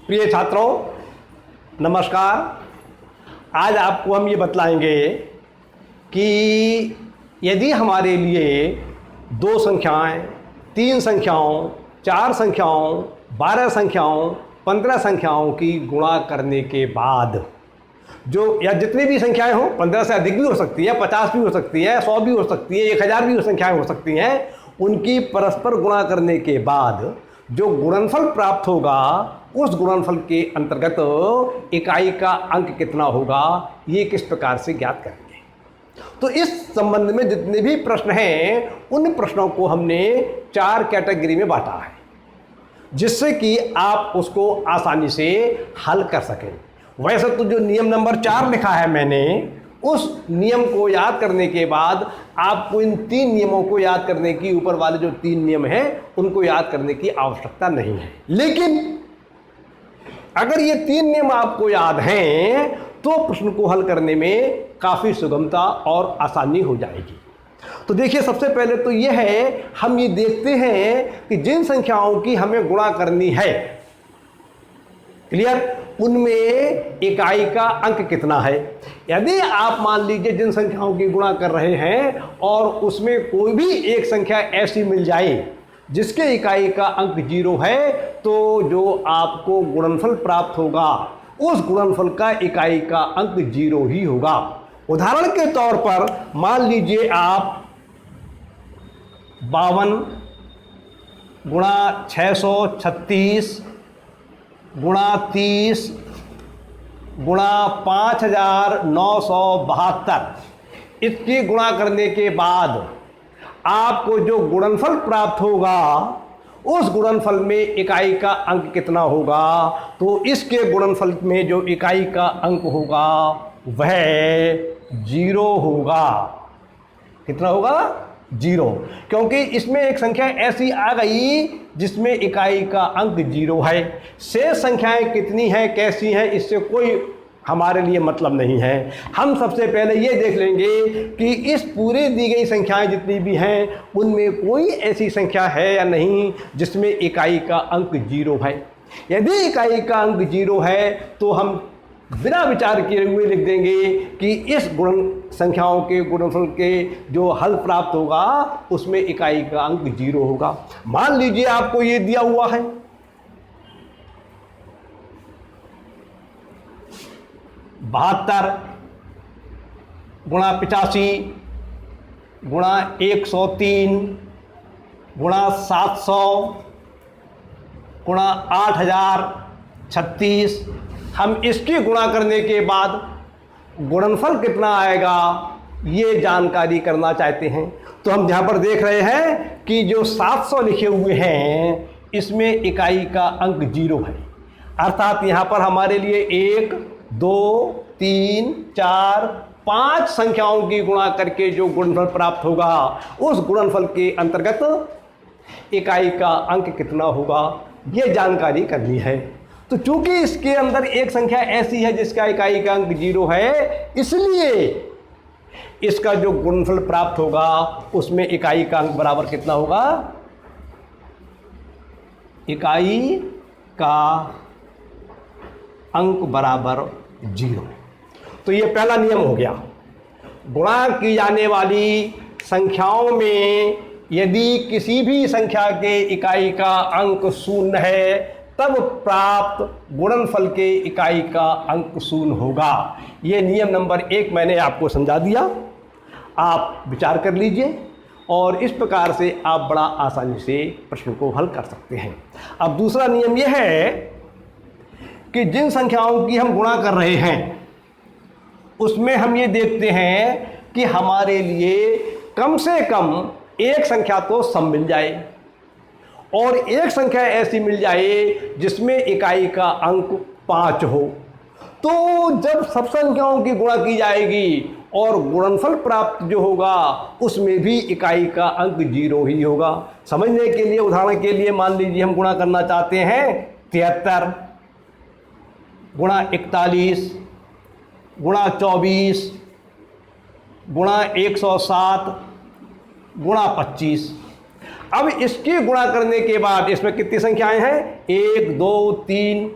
प्रिय छात्रों, नमस्कार। आज आपको हम ये बतलाएंगे कि यदि हमारे लिए 2 संख्याएं, 3 संख्याओं, 4 संख्याओं, 12 संख्याओं, 15 संख्याओं की गुणा करने के बाद जो या जितनी भी संख्याएं हो, 15 से अधिक भी हो सकती है, 50 भी हो सकती है, 100 भी हो सकती है, 1000 भी संख्याएं हो सकती हैं, उनकी परस्पर गुणा करने के बाद जो गुणनफल प्राप्त होगा उस गुणनफल के अंतर्गत इकाई का अंक कितना होगा, ये किस प्रकार से ज्ञात करेंगे। तो इस संबंध में जितने भी प्रश्न हैं उन प्रश्नों को हमने 4 कैटेगरी में बांटा है, जिससे कि आप उसको आसानी से हल कर सकें। वैसे तो जो नियम नंबर 4 लिखा है मैंने, उस नियम को याद करने के बाद आपको इन 3 नियमों को याद करने की, ऊपर वाले जो 3 नियम हैं उनको याद करने की आवश्यकता नहीं है। लेकिन अगर ये 3 नियम आपको याद हैं तो प्रश्न को हल करने में काफ़ी सुगमता और आसानी हो जाएगी। तो देखिए, सबसे पहले तो ये है, हम ये देखते हैं कि जिन संख्याओं की हमें गुणा करनी है, क्लियर, उनमें इकाई का अंक कितना है। यदि आप मान लीजिए जिन संख्याओं की गुणा कर रहे हैं और उसमें कोई भी एक संख्या ऐसी मिल जाए जिसके इकाई का अंक 0 है, तो जो आपको गुणनफल प्राप्त होगा उस गुणनफल का इकाई का अंक 0 ही होगा। उदाहरण के तौर पर मान लीजिए आप 52 गुणा 636 गुणा 30 गुणा 5972 इसकी गुणा करने के बाद आपको जो गुणनफल प्राप्त होगा उस गुणनफल में इकाई का अंक कितना होगा। तो इसके गुणनफल में जो इकाई का अंक होगा वह 0 होगा। कितना होगा? 0, क्योंकि इसमें एक संख्या ऐसी आ गई जिसमें इकाई का अंक 0 है। शेष संख्याएं कितनी हैं, कैसी हैं, इससे कोई हमारे लिए मतलब नहीं है। हम सबसे पहले ये देख लेंगे कि इस पूरे दी गई संख्याएं जितनी भी हैं उनमें कोई ऐसी संख्या है या नहीं जिसमें इकाई का अंक 0 है। यदि इकाई का अंक 0 है तो हम बिना विचार किए हुए लिख देंगे कि इस गुण संख्याओं के गुणनफल के जो हल प्राप्त होगा उसमें इकाई का अंक 0 होगा। मान लीजिए आपको ये दिया हुआ है 72 गुणा 85 गुणा 103 गुणा 700 गुणा 8036। हम इसकी गुणा करने के बाद गुणनफल कितना आएगा ये जानकारी करना चाहते हैं। तो हम यहाँ पर देख रहे हैं कि जो 700 लिखे हुए हैं इसमें इकाई का अंक 0 है, अर्थात यहाँ पर हमारे लिए 1, 2, 3, 4, 5 संख्याओं की गुणा करके जो गुणनफल प्राप्त होगा उस गुणनफल के अंतर्गत इकाई का अंक कितना होगा ये जानकारी करनी है। तो चूंकि इसके अंदर एक संख्या ऐसी है जिसका इकाई का अंक 0 है, इसलिए इसका जो गुणनफल प्राप्त होगा उसमें इकाई का अंक बराबर कितना होगा? इकाई का अंक बराबर 0। तो ये पहला नियम हो गया। गुणा की जाने वाली संख्याओं में यदि किसी भी संख्या के इकाई का अंक 0 है तब प्राप्त गुणनफल के इकाई का अंक 0 होगा। ये नियम नंबर 1 मैंने आपको समझा दिया, आप विचार कर लीजिए और इस प्रकार से आप बड़ा आसानी से प्रश्न को हल कर सकते हैं। अब दूसरा नियम यह है कि जिन संख्याओं की हम गुणा कर रहे हैं उसमें हम ये देखते हैं कि हमारे लिए कम से कम एक संख्या तो सम मिल जाए और एक संख्या ऐसी मिल जाए जिसमें इकाई का अंक 5 हो। तो जब सब संख्याओं की गुणा की जाएगी और गुणनफल प्राप्त जो होगा उसमें भी इकाई का अंक 0 ही होगा। समझने के लिए, उदाहरण के लिए मान लीजिए हम गुणा करना चाहते हैं 73 गुणा 41 गुणा 24 गुणा 107 गुणा 25। अब इसकी गुणा करने के बाद इसमें कितनी संख्याएं हैं? 1, 2, 3,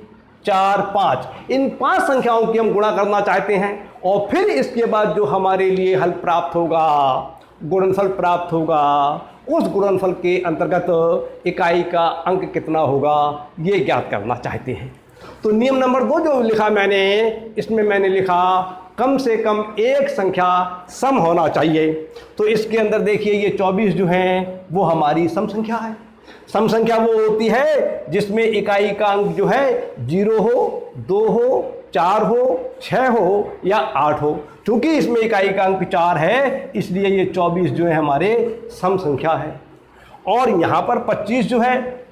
4, 5, इन 5 संख्याओं की हम गुणा करना चाहते हैं और फिर इसके बाद जो हमारे लिए हल प्राप्त होगा, गुणनफल प्राप्त होगा, उस गुणनफल के अंतर्गत इकाई का अंक कितना होगा ये ज्ञात करना चाहते हैं। तो नियम नंबर 2 जो लिखा मैंने, इसमें मैंने लिखा कम से कम एक संख्या सम होना चाहिए। तो इसके अंदर देखिए ये 24 जो है वो हमारी सम संख्या है। सम संख्या वो होती है जिसमें इकाई का अंक जो है 0 हो, 2 हो, 4 हो, 6 हो या 8 हो। क्योंकि इसमें इकाई का अंक 4 है इसलिए ये 24 जो है हमारे सम संख्या है। और यहाँ पर 25 जो है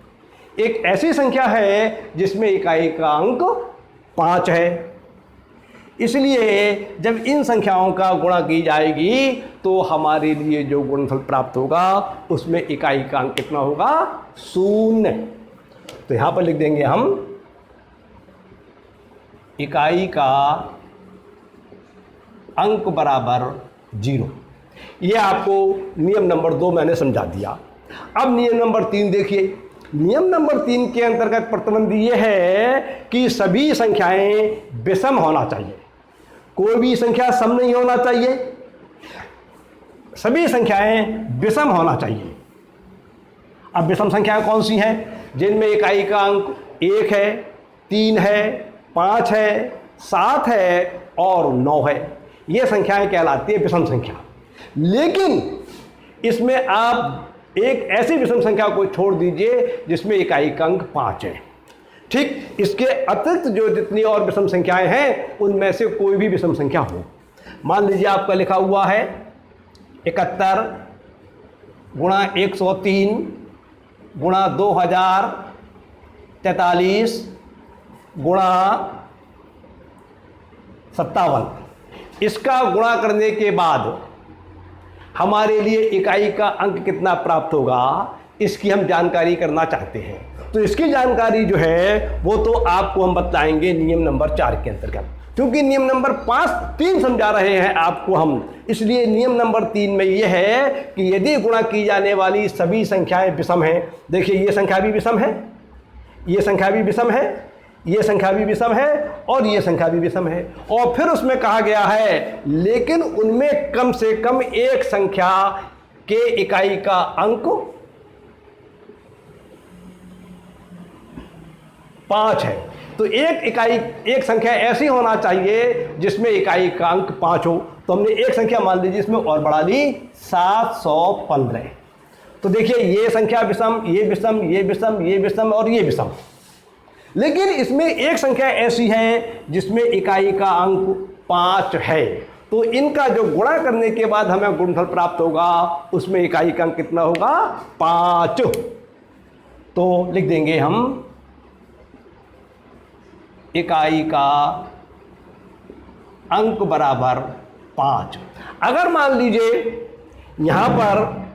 एक ऐसी संख्या है जिसमें इकाई का अंक 5 है। इसलिए जब इन संख्याओं का गुणा की जाएगी तो हमारे लिए जो गुणनफल प्राप्त होगा उसमें इकाई का अंक कितना होगा, 0। तो यहाँ पर लिख देंगे हम इकाई का अंक बराबर 0। ये आपको नियम नंबर 2 मैंने समझा दिया। अब नियम नंबर 3 देखिए। नियम नंबर 3 के अंतर्गत प्रतिबंध ये है कि सभी संख्याएं विषम होना चाहिए, कोई भी संख्या सम नहीं होना चाहिए, सभी संख्याएं विषम होना चाहिए। अब विषम संख्याएं कौन सी हैं? जिनमें इकाई का अंक 1 है, 3 है, 5 है, 7 है और 9 है। ये संख्याएं कहलाती है विषम संख्या। लेकिन इसमें आप एक ऐसी विषम संख्या को छोड़ दीजिए जिसमें इकाई का अंक 5 है। ठीक, इसके अतिरिक्त जो जितनी और विषम संख्याएं हैं उनमें से कोई भी विषम संख्या हो। मान लीजिए आपका लिखा हुआ है 71 गुणा 103 गुणा 2043 गुणा 57। इसका गुणा करने के बाद हमारे लिए इकाई का अंक कितना प्राप्त होगा इसकी हम जानकारी करना चाहते हैं। तो इसकी जानकारी जो है वो तो आपको हम बताएंगे नियम नंबर 4 के अंतर्गत। क्योंकि नियम नंबर 3 समझा रहे हैं आपको हम, इसलिए नियम नंबर 3 में ये है कि यदि गुणा की जाने वाली सभी संख्याएं विषम हैं, देखिए ये संख्या भी विषम है, ये संख्या भी विषम है, ये संख्या भी विषम है और ये संख्या भी विषम है। और फिर उसमें कहा गया है लेकिन उनमें कम से कम एक संख्या के इकाई का अंक 5 है। तो एक संख्या ऐसी होना चाहिए जिसमें इकाई का अंक 5 हो। तो हमने एक संख्या मान लीजिए इसमें और बढ़ा ली 715। तो देखिए ये संख्या विषम, ये विषम, ये विषम, ये विषम और ये विषम। लेकिन इसमें एक संख्या ऐसी है जिसमें इकाई का अंक 5 है। तो इनका जो गुणा करने के बाद हमें गुणनफल प्राप्त होगा उसमें इकाई का अंक कितना होगा, 5। तो लिख देंगे हम इकाई का अंक बराबर 5। अगर मान लीजिए यहां पर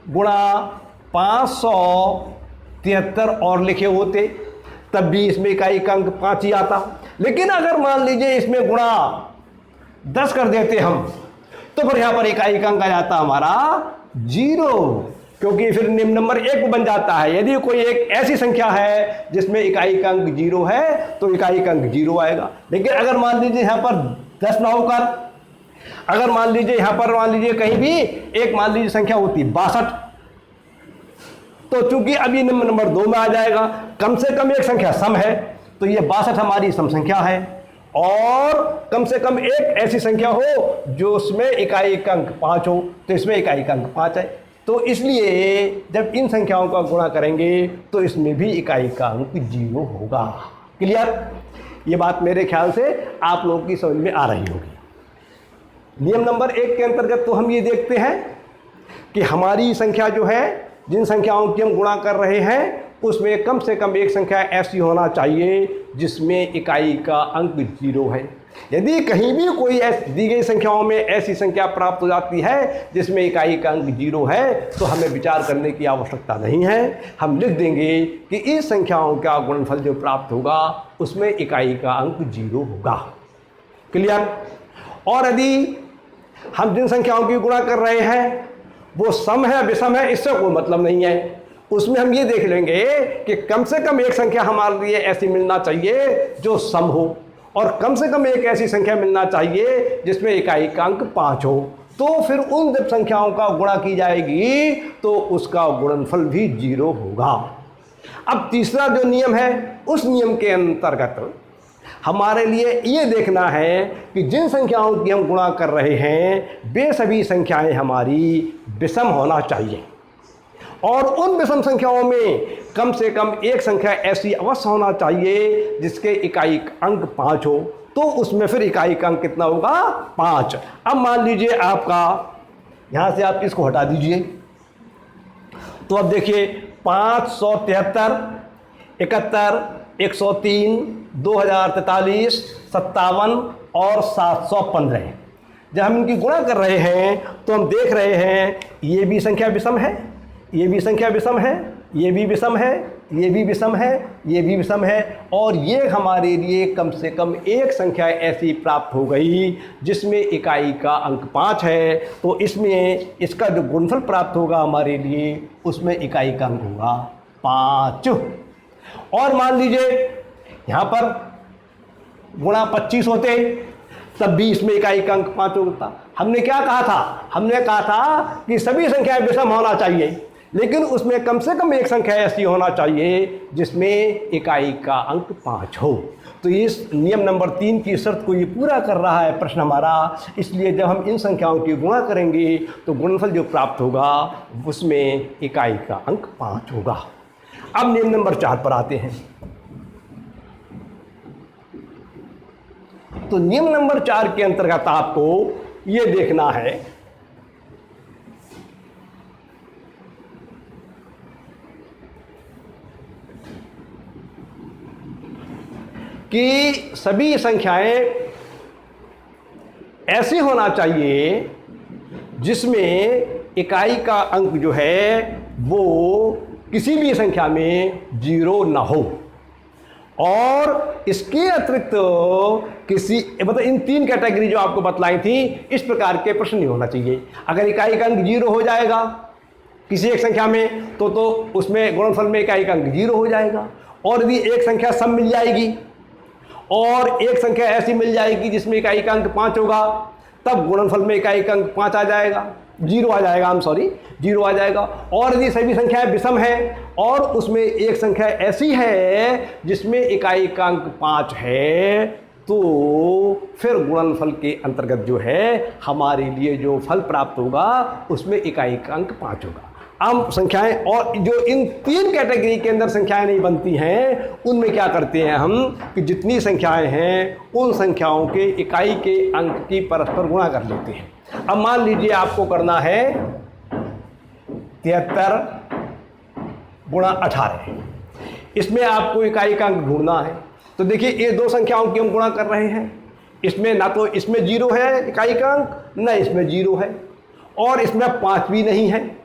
गुणा 573 और लिखे होते तब भी इसमें इकाई का अंक 5 ही आता। लेकिन अगर मान लीजिए इसमें गुणा 10 कर देते हम तो फिर यहां पर इकाई का अंक आ जाता हमारा 0, क्योंकि फिर निम्न नंबर 1 बन जाता है। यदि कोई एक ऐसी संख्या है जिसमें इकाई का अंक 0 है तो इकाई का अंक 0 आएगा। लेकिन अगर मान लीजिए यहां पर 10 ना होकर, अगर मान लीजिए यहां पर मान लीजिए कहीं भी एक मान लीजिए संख्या होती 62, तो चूंकि अभी निम्न नंबर 2 में आ जाएगा, कम से कम एक संख्या सम है, तो ये 62 हमारी सम संख्या है। और कम से कम एक ऐसी संख्या हो जो उसमें इकाई का अंक 5 हो, तो इसमें इकाई का अंक 5 है। तो इसलिए जब इन संख्याओं का गुणा करेंगे तो इसमें भी इकाई का अंक 0 होगा। क्लियर? ये बात मेरे ख्याल से आप लोगों की समझ में आ रही होगी। नियम नंबर 1 के अंतर्गत तो हम ये देखते हैं कि हमारी संख्या जो है, जिन संख्याओं की हम गुणा कर रहे हैं उसमें कम से कम एक संख्या ऐसी होना चाहिए जिसमें इकाई का अंक 0 है। यदि कहीं भी कोई दी गई संख्याओं में ऐसी संख्या प्राप्त हो जाती है जिसमें इकाई का अंक 0 है तो हमें विचार करने की आवश्यकता नहीं है। हम लिख देंगे कि इस संख्याओं का गुणनफल जो प्राप्त होगा उसमें इकाई का अंक 0 होगा। क्लियर? और यदि हम जिन संख्याओं की गुणा कर रहे हैं वो सम है विषम है, इससे कोई मतलब नहीं है। उसमें हम ये देख लेंगे कि कम से कम एक संख्या हमारे लिए ऐसी मिलना चाहिए जो सम हो, और कम से कम एक ऐसी संख्या मिलना चाहिए जिसमें इकाई का अंक 5 हो। तो फिर उन जब संख्याओं का गुणा की जाएगी तो उसका गुणनफल भी 0 होगा। अब तीसरा जो नियम है, उस नियम के अंतर्गत हमारे लिए ये देखना है कि जिन संख्याओं की हम गुणा कर रहे हैं वे सभी संख्याएं हमारी विषम होना चाहिए, और उन विषम संख्याओं में कम से कम एक संख्या ऐसी अवश्य होना चाहिए जिसके इकाई अंक 5 हो। तो उसमें फिर इकाई का अंक कितना होगा? 5। अब मान लीजिए आपका यहाँ से आप इसको हटा दीजिए, तो अब देखिए 573, 71, 103, 2043, 57 और 715। जब हम इनकी गुणा कर रहे हैं तो हम देख रहे हैं ये भी संख्या विषम है, ये भी संख्या विषम है, ये भी विषम है, ये भी विषम है, ये भी विषम है, और ये हमारे लिए कम से कम एक संख्या ऐसी प्राप्त हो गई जिसमें इकाई का अंक 5 है। तो इसमें इसका जो गुणनफल प्राप्त होगा हमारे लिए उसमें इकाई का अंक होगा 5। और मान लीजिए यहाँ पर गुणा 25 होते तब भी इसमें इकाई का अंक 5 होता। हमने क्या कहा था? हमने कहा था कि सभी संख्याएं विषम होना चाहिए, लेकिन उसमें कम से कम एक संख्या ऐसी होना चाहिए जिसमें इकाई का अंक 5 हो। तो इस नियम नंबर 3 की शर्त को ये पूरा कर रहा है प्रश्न हमारा। इसलिए जब हम इन संख्याओं की गुणा करेंगे तो गुणनफल जो प्राप्त होगा उसमें इकाई का अंक 5 होगा। अब नियम नंबर 4 पर आते हैं। तो नियम नंबर 4 के अंतर्गत आपको ये देखना है कि सभी संख्याएं ऐसी होना चाहिए जिसमें इकाई का अंक जो है वो किसी भी संख्या में 0 ना हो, और इसके अतिरिक्त किसी मतलब इन 3 कैटेगरी जो आपको बतलाई थी इस प्रकार के प्रश्न नहीं होना चाहिए। अगर इकाई का अंक 0 हो जाएगा किसी एक संख्या में तो उसमें गुणनफल में इकाई का अंक 0 हो जाएगा, और यदि एक संख्या सम मिल जाएगी और एक संख्या ऐसी मिल जाएगी जिसमें इकाई का अंक 5 होगा तब गुणनफल में इकाई का अंक 5 आ जाएगा, 0 आ जाएगा, 0 आ जाएगा। और यदि सभी संख्याएं विषम है और उसमें एक संख्या ऐसी है जिसमें इकाई का अंक 5 है तो फिर गुणनफल के अंतर्गत जो है हमारे लिए जो फल प्राप्त होगा उसमें इकाई का अंक 5 होगा। अब संख्याएं और जो इन 3 कैटेगरी के अंदर संख्याएं नहीं बनती हैं उनमें क्या करते हैं हम कि जितनी संख्याएं हैं उन संख्याओं के इकाई के अंक की परस्पर गुणा कर लेते हैं। अब मान लीजिए आपको करना है 73 गुणा 18, इसमें आपको इकाई का अंक ढूंढना है। तो देखिए ये 2 संख्याओं की हम गुणा कर रहे हैं, इसमें ना तो इसमें 0 है इकाई का अंक, ना इसमें 0 है, और इसमें 5 भी नहीं है,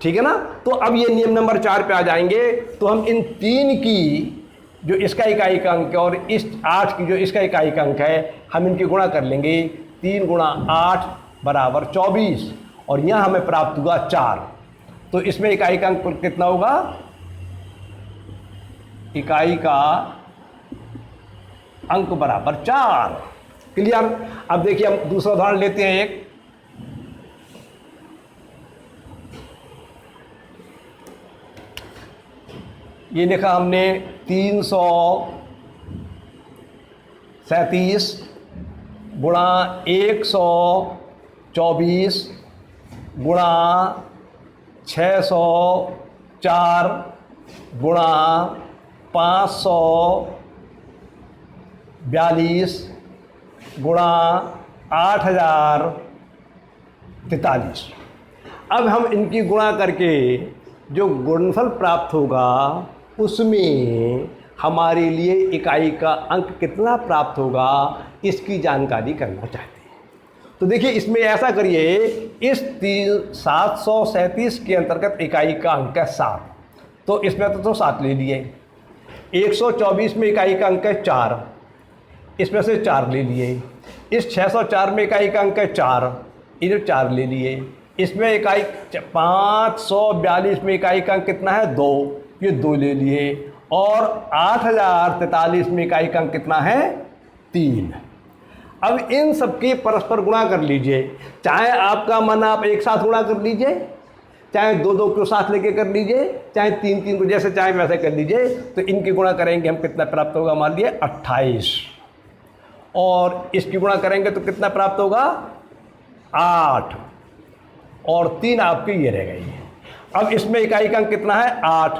ठीक है ना। तो अब ये नियम नंबर 4 पे आ जाएंगे। तो हम इन 3 की जो इसका इकाई का अंक है और इस 8 की जो इसका इकाई का अंक है हम इनकी गुणा कर लेंगे। 3 गुणा 8 बराबर 24, और यहाँ हमें प्राप्त हुआ 4। तो इसमें इकाई का अंक कितना होगा? इकाई का अंक बराबर 4। क्लियर। अब देखिए हम दूसरा उदाहरण लेते हैं एक। ये लिखा हमने 337 गुणा 124 गुणा 604 गुणा 542 गुणा 8043। अब हम इनकी गुणा करके जो गुणनफल प्राप्त होगा उसमें हमारे लिए इकाई का अंक कितना प्राप्त होगा इसकी जानकारी करना चाहते हैं। तो देखिए इसमें ऐसा करिए, इस 737 के अंतर्गत इकाई का अंक है 7, तो इसमें तो 7 ले लिए। 124 में इकाई का अंक है 4, इसमें से 4 ले लिए। इस 604 में इकाई का अंक है 4, इधर 4 ले लिए। इसमें इकाई 542 में इकाई का अंक कितना है 2, ये 2 ले लिए। और 8043 में इकाई का अंक कितना है 3। अब इन सबकी परस्पर गुणा कर लीजिए, चाहे आपका मन आप एक साथ गुणा कर लीजिए, चाहे 2-2 को साथ लेके कर लीजिए, चाहे 3-3 को जैसे चाहे वैसे कर लीजिए। तो इनकी गुणा करेंगे हम कितना प्राप्त होगा, मान लिए 28, और इसकी गुणा करेंगे तो कितना प्राप्त होगा 8, और 3 आपकी ये रह गई। अब इसमें इकाई का अंक कितना है 8,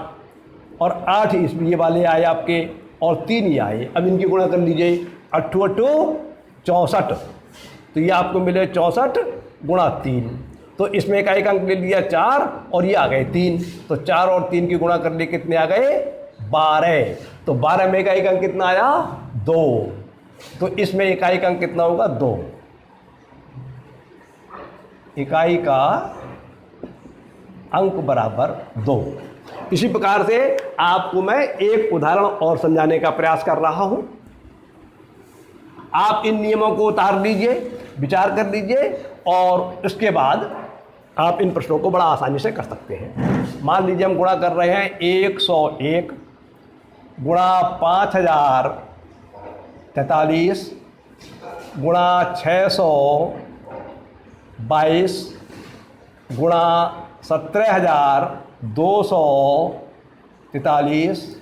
और 8 इसमें ये वाले आए आपके, और 3 ये आए। अब इनकी गुणा कर लीजिए, 8 8 64, तो ये आपको मिले 64 गुणा 3। तो इसमें इकाई का अंक ले लिया 4, और ये आ गए 3। तो 4 और 3 की गुणा कर लिए कितने आ गए 12। तो 12 में इकाई का अंक कितना आया 2। तो इसमें इकाई का अंक कितना होगा 2। इकाई का अंक बराबर 2। इसी प्रकार से आपको मैं एक उदाहरण और समझाने का प्रयास कर रहा हूं। आप इन नियमों को उतार लीजिए, विचार कर लीजिए, और उसके बाद आप इन प्रश्नों को बड़ा आसानी से कर सकते हैं। मान लीजिए हम गुणा कर रहे हैं 101 गुणा 5043 गुणा 622 गुणा 17,243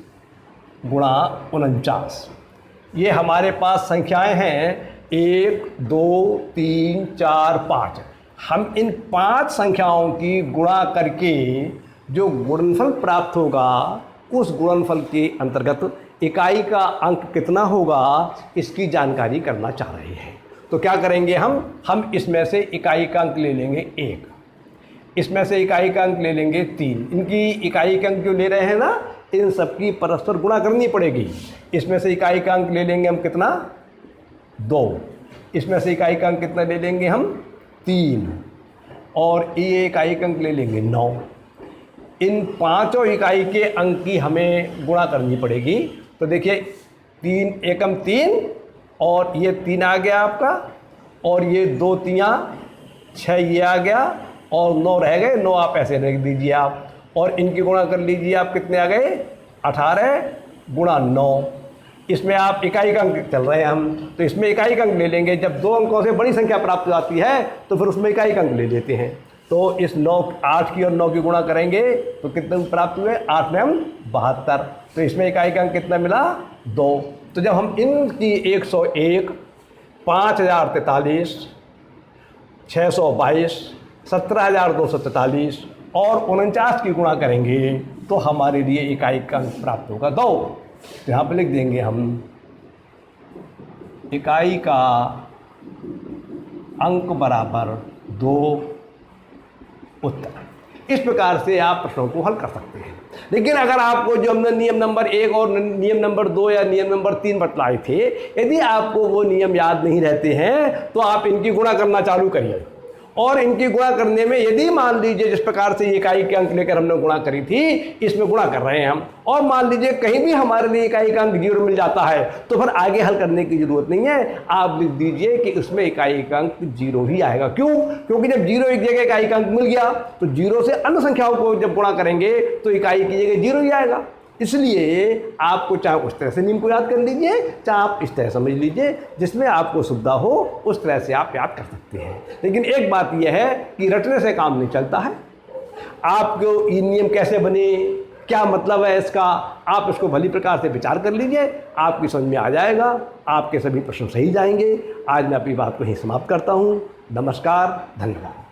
गुणा 49। ये हमारे पास संख्याएं हैं 1 2 3 4 5। हम इन 5 संख्याओं की गुणा करके जो गुणनफल प्राप्त होगा, उस गुणनफल के अंतर्गत इकाई का अंक कितना होगा इसकी जानकारी करना चाह रहे हैं। तो क्या करेंगे हम इसमें से इकाई का अंक ले लेंगे 1, इसमें से इकाई का अंक ले लेंगे 3। इनकी इकाई का अंक जो ले रहे हैं ना, इन सबकी परस्पर गुणा करनी पड़ेगी। इसमें से इकाई का अंक ले लेंगे हम कितना 2, इसमें से इकाई का अंक कितना ले लेंगे हम 3, और ये इकाई का अंक ले लेंगे 9। इन पांचों इकाई के अंक की हमें गुणा करनी पड़ेगी। तो देखिए 3 एकम 3, और ये 3 आ गया आपका, और ये 2 3 6 ये आ गया, और 9 रह गए। 9 आप ऐसे रख दीजिए आप, और इनकी गुणा कर लीजिए आप, कितने आ गए 18 गुणा 9। इसमें आप इकाई का अंक चल रहे हैं हम, तो इसमें इकाई का अंक ले लेंगे। जब 2 अंकों से बड़ी संख्या प्राप्त हो जाती है तो फिर उसमें इकाई का अंक ले लेते हैं। तो इस 8 की और 9 की गुणा करेंगे तो कितने प्राप्त हुए 8 में हम 72। तो इसमें इकाई का अंक कितना मिला 2। तो जब हम इनकी 101 5043 622 17,243 और 49 की गुणा करेंगे तो हमारे लिए इकाई का अंक प्राप्त होगा 2। तो यहाँ पर लिख देंगे हम इकाई का अंक बराबर 2 उत्तर। इस प्रकार से आप प्रश्नों को हल कर सकते हैं। लेकिन अगर आपको जो हमने नियम नंबर 1 और नियम नंबर 2 या नियम नंबर 3 बतलाए थे, यदि आपको वो नियम याद नहीं रहते हैं तो आप इनकी गुणा करना चालू करिए। और इनकी गुणा करने में यदि मान लीजिए जिस प्रकार से इकाई के अंक लेकर हमने गुणा करी थी, इसमें गुणा कर रहे हैं हम, और मान लीजिए कहीं भी हमारे लिए इकाई का अंक 0 मिल जाता है तो फिर आगे हल करने की जरूरत नहीं है। आप लिख दीजिए कि उसमें इकाई का अंक 0 ही आएगा। क्यों? क्योंकि जब 0 एक जगह इकाई का अंक मिल गया तो 0 से अन्य संख्याओं को जब गुणा करेंगे तो इकाई की जगह 0 ही आएगा। इसलिए आपको चाहे उस तरह से नियम को याद कर लीजिए, चाहे आप इस तरह समझ लीजिए, जिसमें आपको सुविधा हो उस तरह से आप याद कर सकते हैं। लेकिन एक बात यह है कि रटने से काम नहीं चलता है। आपको ये नियम कैसे बने, क्या मतलब है इसका, आप इसको भली प्रकार से विचार कर लीजिए, आपकी समझ में आ जाएगा, आपके सभी प्रश्न सही जाएंगे। आज मैं अपनी बात को यहीं समाप्त करता हूँ। नमस्कार, धन्यवाद।